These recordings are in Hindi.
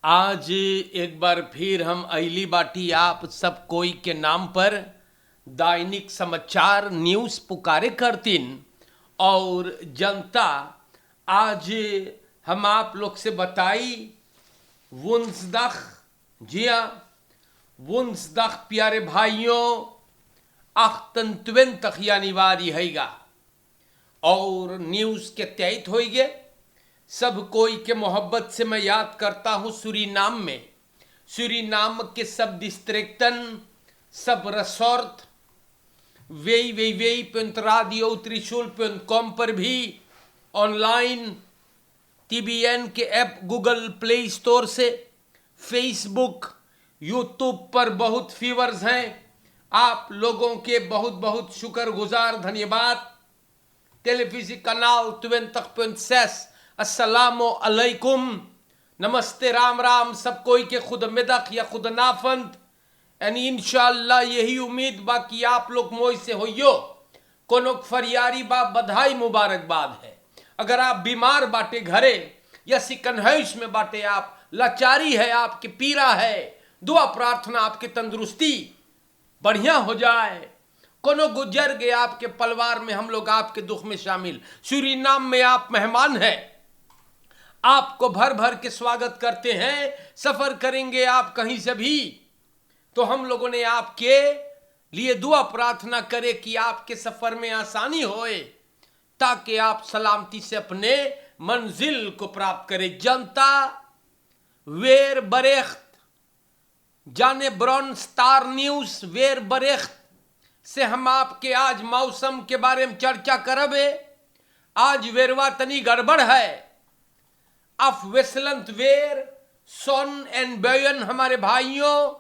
आज एक बार फिर हम अली बाटी आप सब कोई के नाम पर दैनिक समाचार न्यूज़ पुकारे करतीन और जनता आज हम आप लोग से बताई वुंसदख जी हाँ वुंसदख प्यारे भाइयों अख्तन तक यानिवारी हैगा और न्यूज़ के तहत होइगे सब कोई के मोहब्बत से मैं याद करता हूँ सूरीनाम के सब डिस्ट्रिक्टन सब रिसोर्ट वेई राडियो त्रिशूल.com पर भी ऑनलाइन TBN के ऐप गूगल प्ले स्टोर से फेसबुक यूट्यूब पर बहुत फीवर्स हैं। आप लोगों के बहुत बहुत शुक्रगुजार धन्यवाद। टेलीविजन कनाल 20.6 अस्सलामु अलैकुम नमस्ते राम राम सब कोई के खुद मिदक या खुद नाफंद यानी इंशाअल्लाह यही उम्मीद बा कि आप लोग मोई से होइयो कोनो फरियारी बा बधाई मुबारकबाद है। अगर आप बीमार बाटे घरे या सिकनहैश में बाटे आप लाचारी है आपकी पीड़ा है दुआ प्रार्थना आपकी तंदुरुस्ती बढ़िया हो जाए कोनो गुजर गए आपके परिवार में हम लोग आपके दुख में शामिल सूरीनाम में आप मेहमान हैं आपको भर भर के स्वागत करते हैं। सफर करेंगे आप कहीं से भी तो हम लोगों ने आपके लिए दुआ प्रार्थना करे कि आपके सफर में आसानी होए ताकि आप सलामती से अपने मंजिल को प्राप्त करें। जनता वेर बरेख्त जाने ब्रॉन स्टार न्यूज वेर बरेख्त से हम आपके आज मौसम के बारे में चर्चा करबे। आज वेरवा तनी गड़बड़ है अफ वेसलंत वेर सोन एंड बयन हमारे भाइयों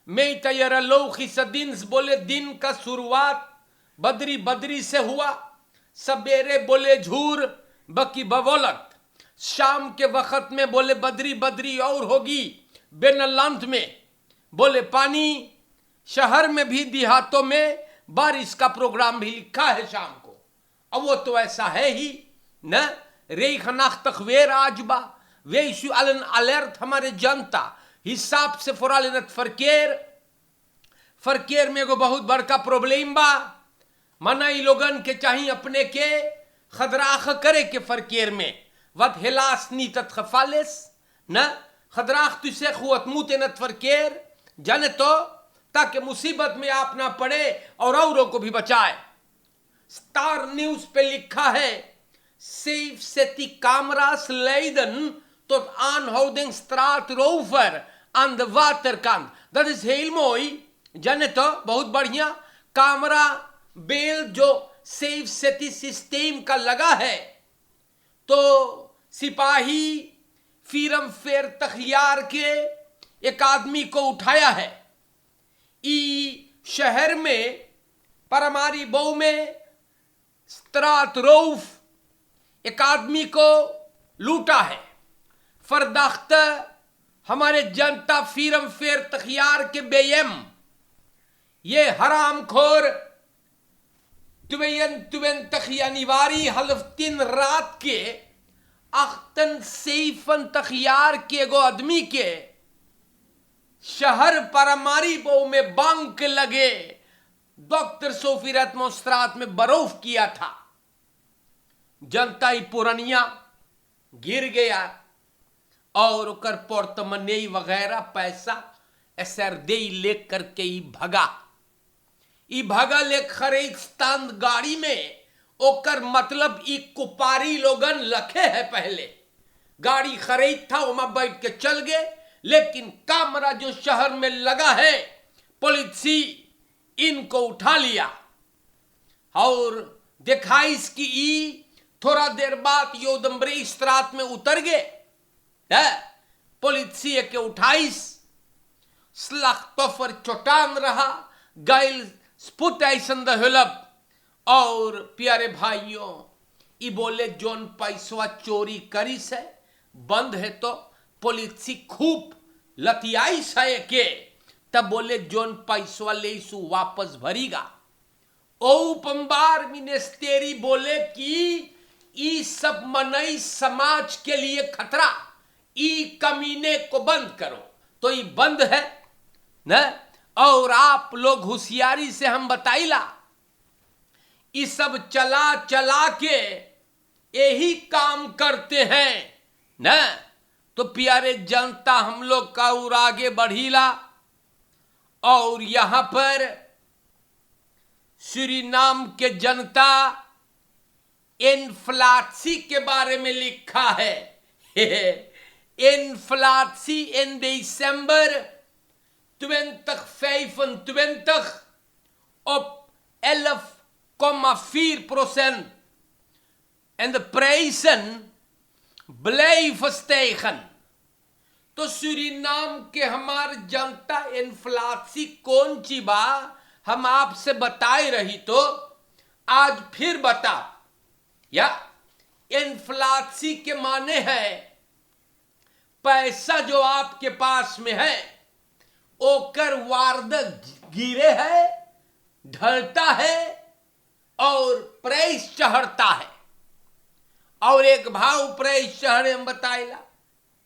में तैयार लौखी सदिन्स बोले दिन का शुरुआत बदरी बदरी से हुआ सवेरे बोले झूर बकी बवोलत शाम के वक्त में बोले बदरी बदरी और होगी बेनलंत में बोले पानी शहर में भी देहातों में बारिश का प्रोग्राम भी लिखा है शाम को। अब वो तो ऐसा है ही न रे खनाख तकवेर आजबा वे इशू अलन अलर्ट हमारे जनता हिसाब से फुरालनत फरकेर में को बहुत बड़का प्रॉब्लम बा मना ई लोगन के चाहिए अपने के खदराख करे के फरकेर में वत हिलास नीतत खफालिस न खदराख तुसे खुवत मुतेनत फरकेर जाने तो ताकि मुसीबत में आप ना पड़े और औरों को भी बचाए। स्टार न्यूज पे लिखा है सेफ सेती कामरास लेiden tot aanhouding straatrover aan de waterkant। dat is heel mooi जाने तो बहुत बढ़िया कामरा बेल जो सेफ सेती सिस्टम का लगा है तो सिपाही फिरम फेर तखियार के एक आदमी को उठाया है ई शहर में परमारी बऊ में स्त्रात रऊफ एक आदमी को लूटा है। फरदाख्त हमारे जनता फिरम फेर तखियार के बेयम ये हराम खोर तुवेन तखिया निवारी हल्फतिन रात के अख्तन सेफन तखियार के एगो आदमी के शहर परमारी बो में बांक लगे डॉक्टर सोफीरत मोस्त्रात में बरोफ किया था। जनता ही पुरनिया गिर गया और उकर पोर्तमने वगैरह पैसा एसर दे ले करके ही भगा ले खरीस्तान गाड़ी में ओकर मतलब ई कुपारी लोगन लखे है पहले गाड़ी खरीद था वहां बैठ के चल गए लेकिन कामरा जो शहर में लगा है पुलिस इनको उठा लिया और दिखाइस कि ई थोड़ा देर बाद योदम्बरी स्त्रात में उतर गए पुलिस के उठाइस स्लख्तोफर चोटान रहा गाइल स्पुट ऐसन दहलब और प्यारे भाइयों ई बोले जोन पैसवा चोरी करी से बंद है तो पुलिस खूब लतियाई से के तब बोले जोन पैसवा ले सु वापस भरीगा ओ पंबार मिनिस्टेरी बोले कि ई सब मनई समाज के लिए खतरा ई कमीने को बंद करो, तो ये बंद है न। और आप लोग होशियारी से हम बताइला, ये सब चला चला के यही काम करते हैं न। तो प्यारे जनता, हम लोग का और आगे बढ़ीला। और यहां पर सूरीनाम के जनता इन्फ्लासी के बारे में लिखा है। इन्फ्लासी इन December 2025 op 11,4% en de prijzen blijven stijgen। तो सूरीनाम के हमार जनता इन्फ्लासी कौन ची बा हम आपसे बताई रही, तो आज फिर बता। या इन्फ्लासी के माने है पैसा जो आपके पास में है ओकर वारदक गिरे है, ढलता है और प्राइस चढ़ता है। और एक भाव प्राइस चढ़े हम बताइला,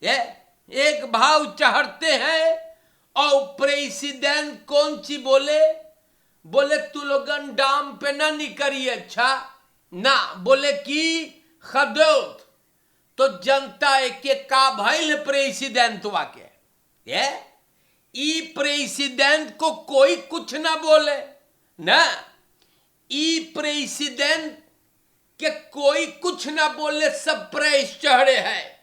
ये एक भाव चढ़ते हैं। और प्रेसिडेंट कौन सी बोले, बोले तू लोगन दाम पे ना निकरी, अच्छा ना बोले कि खदोत। तो जनता के का भइल प्रेसिडेंट वाके, ये ई प्रेसिडेंट को कोई कुछ ना बोले ना, ई प्रेसिडेंट के कोई कुछ ना बोले, सब प्राइस चढ़े हैं।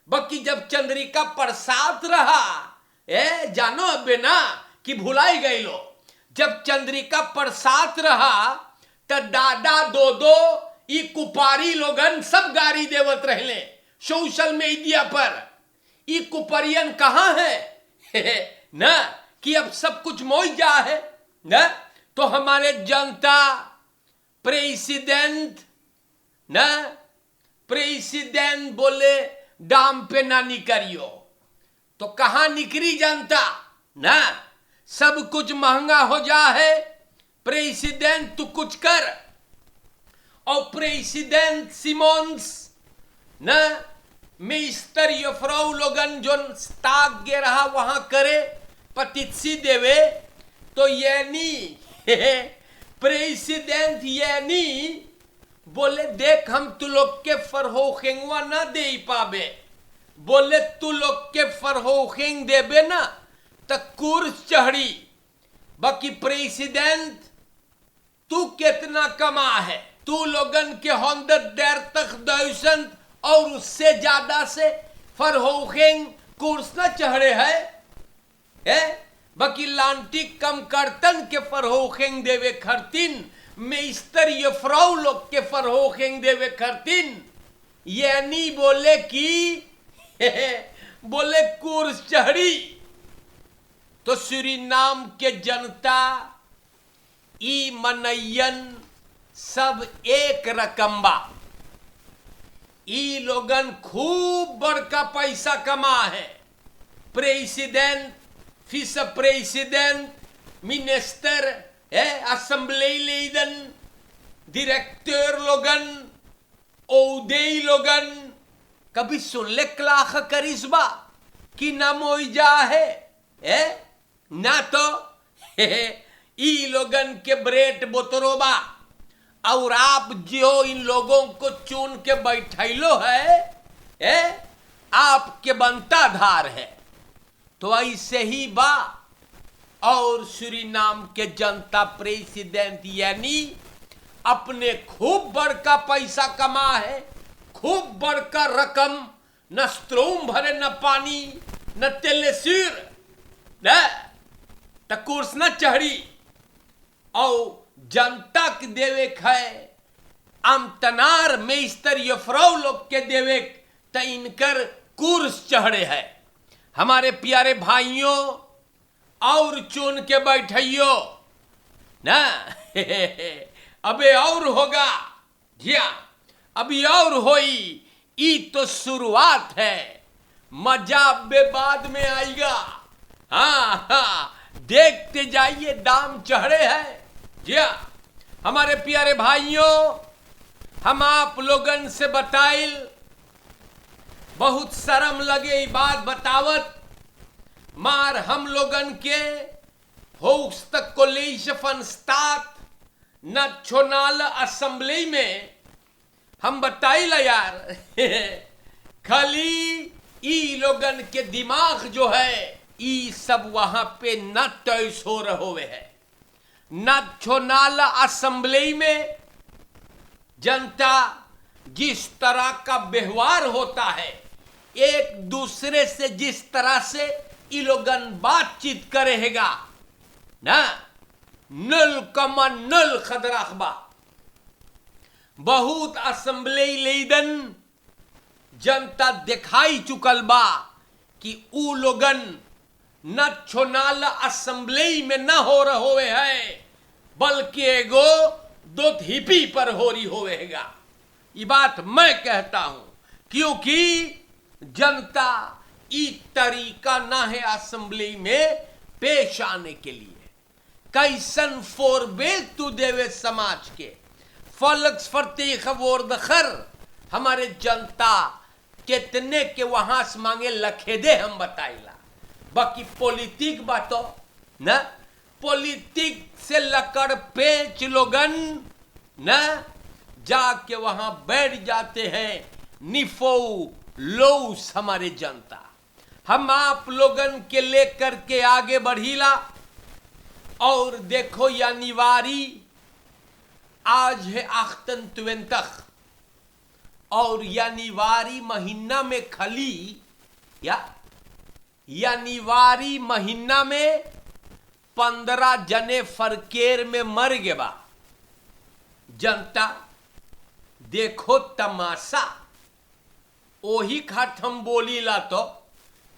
बाकी जब चंद्रिका प्रसाद रहा, जानो अबे ना कि भुलाई गई लो, जब चंद्रिका प्रसाद रहा तो दादा दो दो ई कुपारी लोगन सब गाड़ी देवत रहले सोशल मीडिया पर। ई कुपरियन कहां है ना कि अब सब कुछ मोई जा है ना। तो हमारे जनता प्रेसिडेंट ना, प्रेसिडेंट बोले दाम पे ना निकरियो, तो कहां निकरी जनता ना। सब कुछ महंगा हो जा है, प्रेसिडेंट तू कुछ कर। और प्रेसिडेंट सिमोन्स ना मिस्टर यफ्राउ लोगन जो स्टाक गे रहा वहां करे पतित्सी देवे, तो यानी प्रेसिडेंट यानी बोले देख हम तू लोग के फरहोखेंगवा ना दे पाबे, बोले तू लोग के फरहोखेंग देबे ना तो कुर्स चढ़ी। बाकी प्रेसिडेंट तू कितना कमा है, तू लोगन के 130,000 और उससे ज्यादा से फरहोखेंग कुर्स ना चढ़े है। बाकी लांटी कम करतन के फरहोखेंग देवे खरतीन, मिस्टर यफ्राउ लोग के फरहोखेंग देवे खरतीन। यानी बोले कि बोले कुर्स चढ़ी। तो सूरीनाम के जनता ई मनयन सब एक रकम बा। ई लोगन खूब बड़का पैसा कमा है, प्रेसिडेंट, विस प्रेसिडेंट, मिनिस्टर, असेंबली लीडन, डायरेक्टर लोगन, ओदे लोगन। कभी सुन ले क्लाख करिश्बा कि ना मोइजा है ना। तो ई लोगन के ब्रेड बोतरोबा। और आप जो इन लोगों को चुन के बैठैलो है आपके बनता धार है। तो ऐसे ही बा। और सूरीनाम के जनता प्रेसिडेंट यानी अपने खूब बड़का पैसा कमा है, खूब बड़का रकम, न स्ट्रोम भरे, न पानी, न तेलेसिर, न कुर्स न चढ़ी। और जनता के देवे है अमतनार मिस्टर यफ्राउ लोग के देवे त इनकर कुर्स चढ़े है। हमारे प्यारे भाइयों और चुन के बैठियो ना अबे और होगा जिया, अभी और होई। ई तो शुरुआत है, मजा बे बाद में आएगा। हाँ, देखते जाइए दाम चढ़े हैं। जिया हमारे प्यारे भाइयों, हम आप लोगन से बताइल बहुत शर्म लगे ई बात बतावत, मार हम लोगन के होogste college van staat nationale assemblee में हम बताइला यार खाली ई लोगन के दिमाग जो है ई सब वहां पे न टॉयस हो रहे हुए है। नेशनल असेंबली में जनता जिस तरह का व्यवहार होता है, एक दूसरे से जिस तरह से ई लोगन बातचीत करेगा ना, 0,0 खदराखबा। बहुत असेंबली लीडन जनता दिखाई चुकल बा कि ऊ लोगन नेशनल असेंबली में न हो रहे हुए है, बल्कि एगो दो हिपी पर हो रही होवेगा। ये बात मैं कहता हूं क्योंकि जनता ई तरीका ना है असेंबली में पेश आने के लिए। कैसन फोरबेल तू देवे समाज के फलक्स वर्दखर हमारे जनता कितने के वहां से मांगे लखे दे हम बताइला। बाकी पॉलिटिक बातो न, पॉलिटिक से लकड़ पेच लोगन न जाके वहां बैठ जाते हैं निफो लोस हमारे जनता। हम आप लोगन के लेकर के आगे बढ़ीला और देखो यानीवारी आज है 28 और यानीवारी महीना में खली यानीवारी महीना में 15 जने फरकेर में मर गए बा। जनता देखो तमाशा, ओही खाट हम बोली ला तो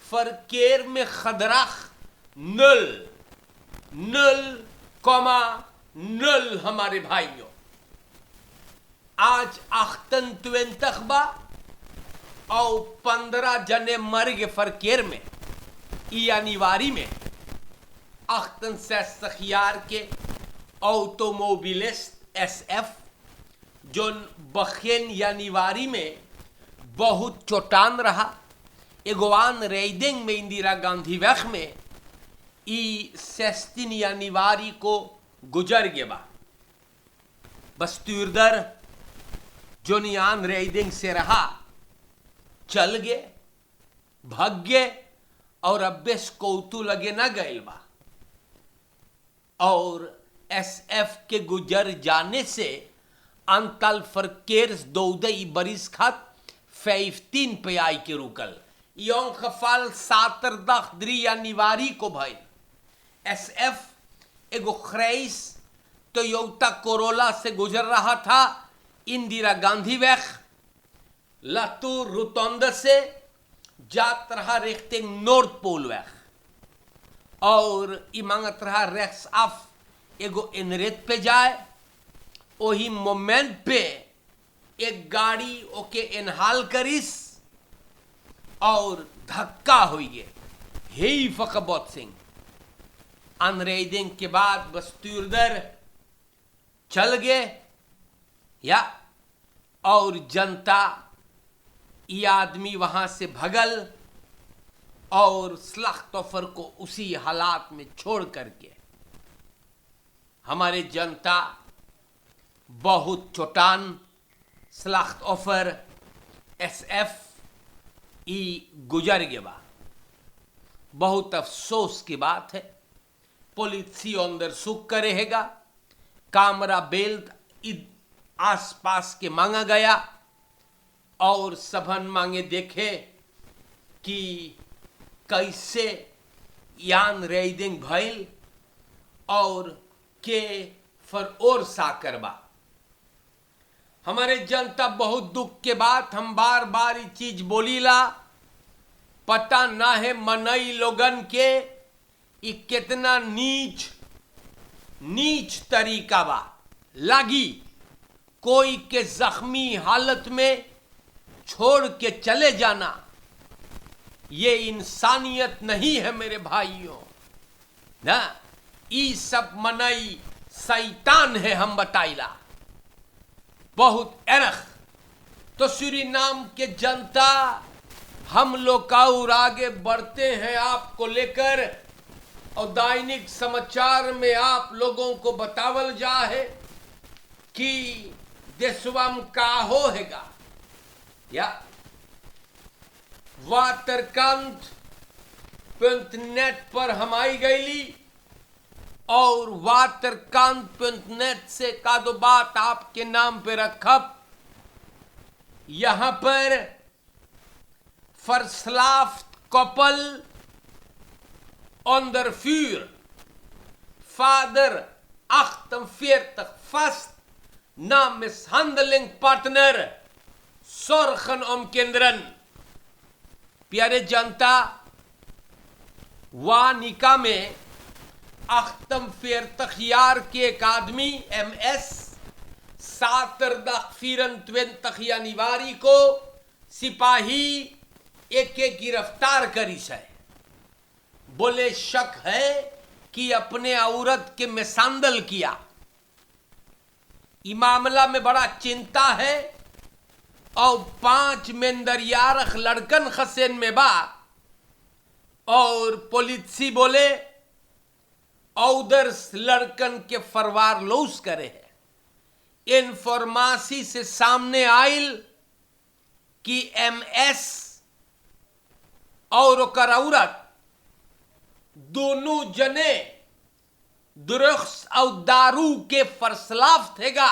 फरकेर में खदराख 0,0 हमारे भाइयों। आज 28 बा और 15 जने मर गए फरकेर में यानीवारी में। अख्तन से सखियार के ऑटोमोबिलिस्ट SF जोन बखेन यानीवारी में बहुत चोटान रहा। एगोवान रेडिंग में इंदिरा गांधी वक्त में ई 16 यानीवारी को गुजर गया बा। बस्तूरदर जोनियान रेडिंग से रहा, चल गए, भाग गए और अब्बेस कौतु लगे ना गए बा। और SF के गुजर जाने से अंतल फरकेर्स दौदई बरिस खात 15 पे आई के रुकल। यों खफाल 17 यानीवारी को भाई SF एगो ख्रेस टोयोटा कोरोला से गुजर रहा था इंदिरा गांधी वैख लातूर रुतौंद से जात रहा रेख्ते नॉर्थ पोल वैख और इमांगत रहा रेक्स ऑफ एगो इनरेत पे जाए। वही मोमेंट पे एक गाड़ी ओके इनहाल करिस और धक्का हुई गए। हे फकबोत सिंह अनरेडिंग के बाद बस्तूरदर चल गए और जनता ये आदमी वहां से भगल और स्लाख्तोफर को उसी हालात में छोड़ करके हमारे जनता बहुत चोटान स्लाख्तोफर SF ई गुजर गया। बहुत अफसोस की बात है। पुलिस अंदर सुख करेगा, कामरा बेल्ट आसपास के मांगा गया और सबन मांगे देखे कि कैसे यान रेडिंग भइल और के फर और साकरबा। हमारे जनता बहुत दुख के बात हम बार बार ये चीज बोलीला, पता ना है मनई लोगन के ये कितना नीच तरीका बा। लागी कोई के जख्मी हालत में छोड़ के चले जाना ये इंसानियत नहीं है मेरे भाइयों ना। ई सब मनई शैतान है हम बताइला बहुत एरख। तो सूरीनाम के जनता हम लोग और आगे बढ़ते हैं आपको लेकर, और दैनिक समाचार में आप लोगों को बतावल जा है कि देशवम का होगा, या वातरकांत.नेट पर हम आई गईली, और वातरकांत.नेट से का दो बात आपके नाम पे रखब। यहां पर verslaafd koppel onder vuur. Vader 48 vast na mishandeling partner zorgen om kinderen. प्यारे जनता, वानिका में 48 jaar के एक आदमी MS zaterdag 24 januari को सिपाही एक गिरफ्तार करी है। बोले शक है कि अपने औरत के मिसांदल किया। इस मामला में बड़ा चिंता है, और 5 मेंदरियारख लड़कन खसेन में बा, और पुलिसी बोले औदर लड़कन के फरवार लौस करे है। इंफॉर्मेसी से सामने आयल कि MS और ओकर औरत दोनों जने ड्रग्स और दारू के फरसलाफ थेगा।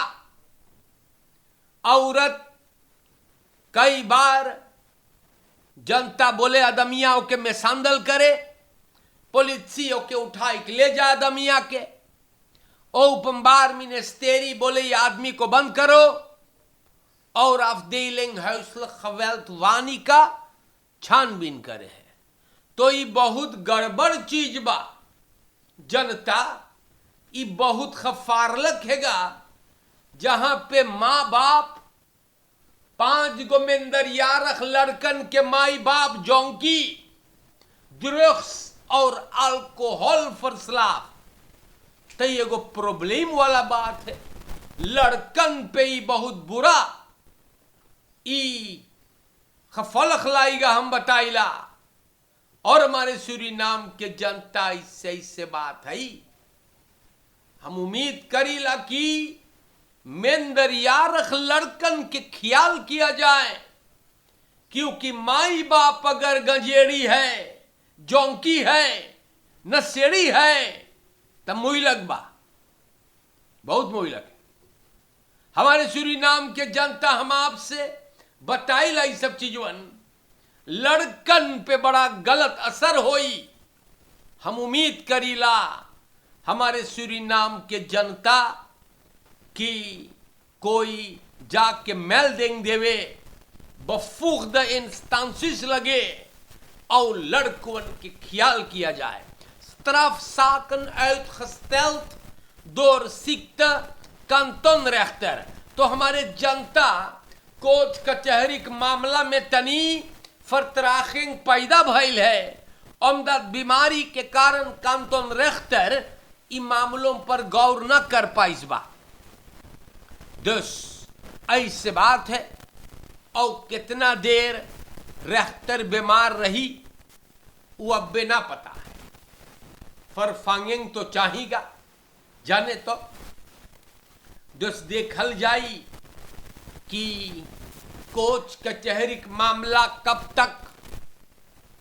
औरत कई बार जनता बोले आदमिया के मिसांदल करे, पुलिसी के उठा के ले जा आदमिया के, ओपनबार मिनिस्टेरी बोले ये आदमी को बंद करो, और afdeling huiselijk geweld वानिका छानबीन करे है। तो ये बहुत गड़बड़ चीज बा जनता, ये बहुत खफारलक हैगा, जहां पे माँ बाप 5 गो मेंदरियारख लड़कन के माई बाप जौंकी ड्रग्स और अल्कोहल फरसलाफ, तो ये एगो प्रॉब्लम वाला बात है। लड़कन पे ही बहुत बुरा ई खफलख लाएगा, हम बताइला। और हमारे सूरीनाम के जनता इससे बात है, हम उम्मीद करीला कि मेंदरियारख लड़कन के ख्याल किया जाए, क्योंकि माई बाप अगर गंजेड़ी है, जौंकी है, नशेड़ी है, तब मुइलक बा, बहुत मुइलक है। हमारे सूरीनाम के जनता, हम आपसे बताइला ये सब चीजवन लड़कन पे बड़ा गलत असर होई। हम उम्मीद करीला हमारे सूरीनाम के जनता कि कोई जाके मेल्डिंग देवे, bevoegde instanties लगे, और लड़कों के ख्याल किया जाए। strafzaken uitgesteld door ziekte kantonrechter। तो हमारे जनता कोर्ट कचहरी के मामला में तनी फरतराखिंग पैदा भइल है, अमदद बीमारी के कारण कांतोन रेख्तर इन मामलों पर गौर न कर पाइस बा। ऐसे बात है, और कितना देर रेख्तर बीमार रही वो अब ना पता है। फरफांगिंग तो चाहिएगा जाने तो देखल जाई कि कोच कचहरी का मामला कब तक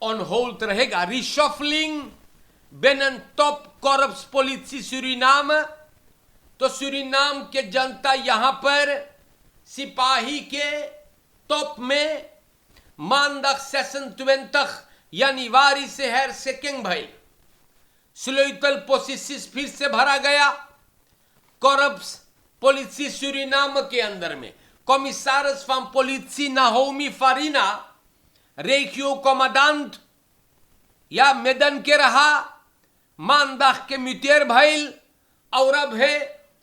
ऑन होल्ड रहेगा। रिशफलिंग बिnnen टॉप कॉर्प्स पुलिसी सूरीनाम, तो सूरीनाम के जनता यहां पर सिपाही के टॉप में maandag 26 januari से hersekking भइल। स्लोइतल पोसिसिस फिर से भरा गया। कॉर्प्स पुलिसी सूरीनाम के अंदर में कॉमिसारस van politie Naomi Farina, regio commandant या मेदन के रहा, मानदाख के म्यूटेर भइल, और अब है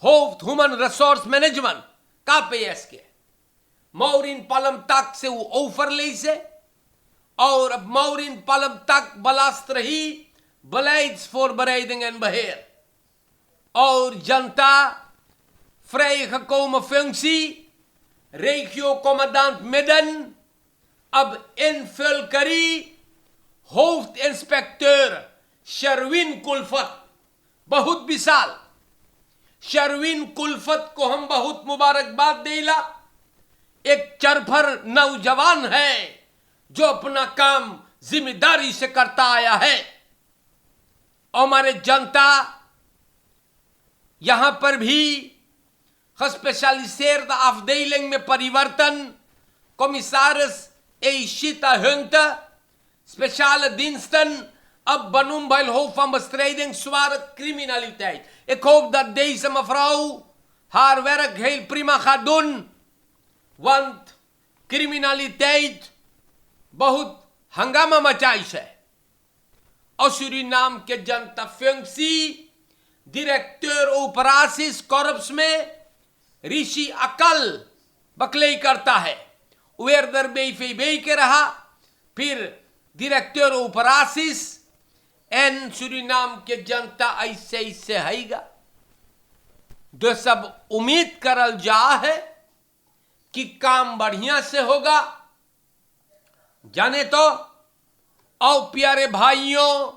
होफ्ट ह्यूमन रिसोर्स मैनेजमेंट का पेस के मौरिन पलम तक से वो ऑफर ले से, और अब मौरिन पलम तक बलास्त रही बलाइट्स फॉर बरेडिंग एंड बहेर, और जनता vrij gekomen functie, regio commandant midden, अब इन्फिल होofdinspecteur शर्विन कुल्फत, बहुत विशाल शर्विन कुल्फत को हम बहुत मुबारकबाद देला। एक चरफर नौजवान है जो अपना काम जिम्मेदारी से करता आया है। हमारे जनता यहां पर भी gespecialiseerde afdeling में परिवर्तन, commissaris Eishita Hunte, speciale diensten, ab benoemd bij het hoofd van bestrijding zware criminaliteit. Ik hoop dat deze mevrouw haar werk heel prima gaat doen, want criminaliteit बहुत हंगामा मचाई है। और सूरीनाम के जनता फंक्सी डायरेक्टर ऑपरेशंस कॉर्प्स में ऋषि अकल बकलई करता है। वेरदर बेई के रहा, फिर डायरेक्टर ऑपरेशंस एन सूरीनाम के जनता ऐसे हैगा। जो सब उम्मीद करल जा है कि काम बढ़िया से होगा। जाने तो आओ प्यारे भाइयों,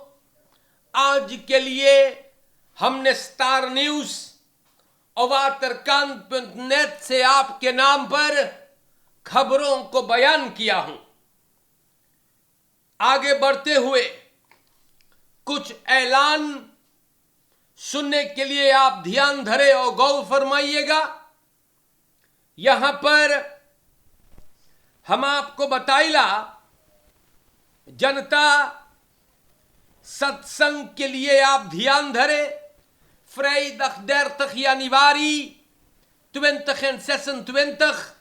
आज के लिए हमने स्टार न्यूज अवातरकांत.net से आपके नाम पर खबरों को बयान किया हूं। आगे बढ़ते हुए कुछ ऐलान सुनने के लिए आप ध्यान धरे और गौर फरमाइएगा। यहां पर हम आपको बताइला जनता सत्संग के लिए आप ध्यान धरे। vrijdag 30 januari 2026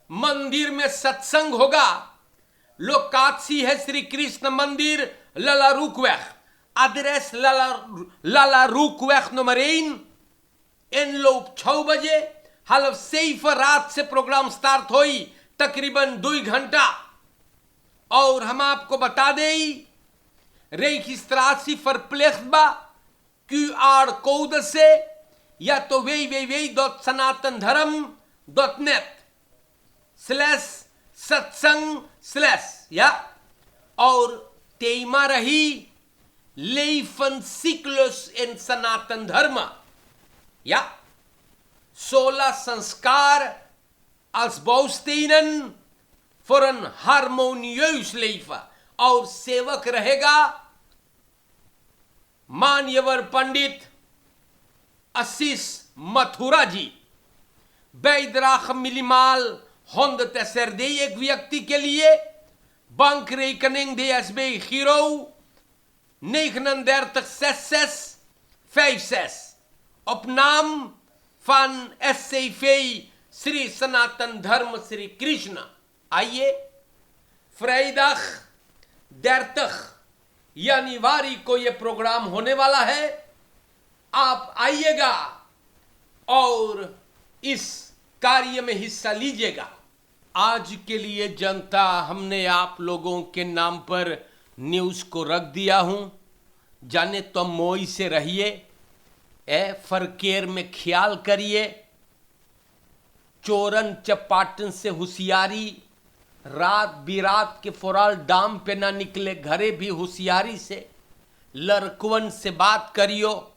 मंदिर में सत्संग होगा। लोकाची है श्री कृष्ण मंदिर Lalaroekweg, adres Lalaroekweg nummer 1, inloop 6 बजे, 6:30 रात से प्रोग्राम स्टार्ट हुई, तकरीबन 2 घंटा। और हम आपको बता दें registratie verplicht बा QR कोड से, या तो www.sanatandharam.net/satsang/ या और तेमा रही लेफनसिक्लस इन सनातन धर्म, या 16 संस्कार als bouwstenen voor een harmonieus leven। और सेवक रहेगा मान्यवर पंडित आशीष मथुरा जी। bijdrage minimaal 100 एक व्यक्ति के लिए। bankrekening DSB Giro 396656 op naam van SCV Shri सनातन धर्म श्री कृष्ण। आइए vrijdag 30 जनवरी को यह प्रोग्राम होने वाला है। आप आइएगा और इस कार्य में हिस्सा लीजिएगा। आज के लिए जनता, हमने आप लोगों के नाम पर न्यूज़ को रख दिया हूं। जाने तो मोई से रहिए, फरकेर में ख्याल करिए, चोरन चपाटन से होशियारी, रात बिरात के फौराल डाम पे ना निकले, घरे भी होशियारी से, लड़कवन से बात करियो।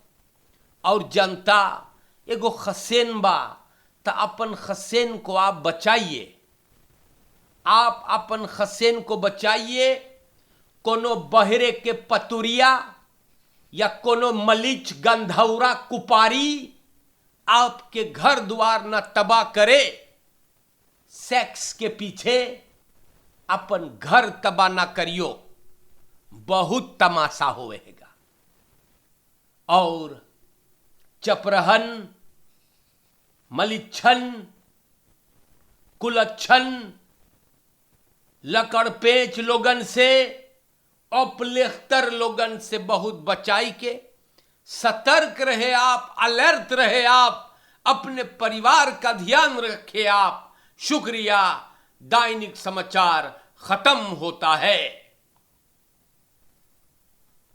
और जनता एगो खसेन बा, तो अपन खसेन को आप बचाइए। आप अपन खसेन को बचाइए। कोनो बहरे के पतुरिया या कोनो मलिच गंधौरा कुपारी आपके घर द्वार न तबाह करे। सेक्स के पीछे अपन घर तबाह ना करियो, बहुत तमाशा होएगा। और चपरहन, मलिच्छन, कुलच्छन, लकड़पेच लोगन से, अपलेख्तर लोगन से बहुत बचाई के सतर्क रहे आप, अलर्ट रहे आप, अपने परिवार का ध्यान रखे आप। शुक्रिया। दैनिक समाचार खत्म होता है।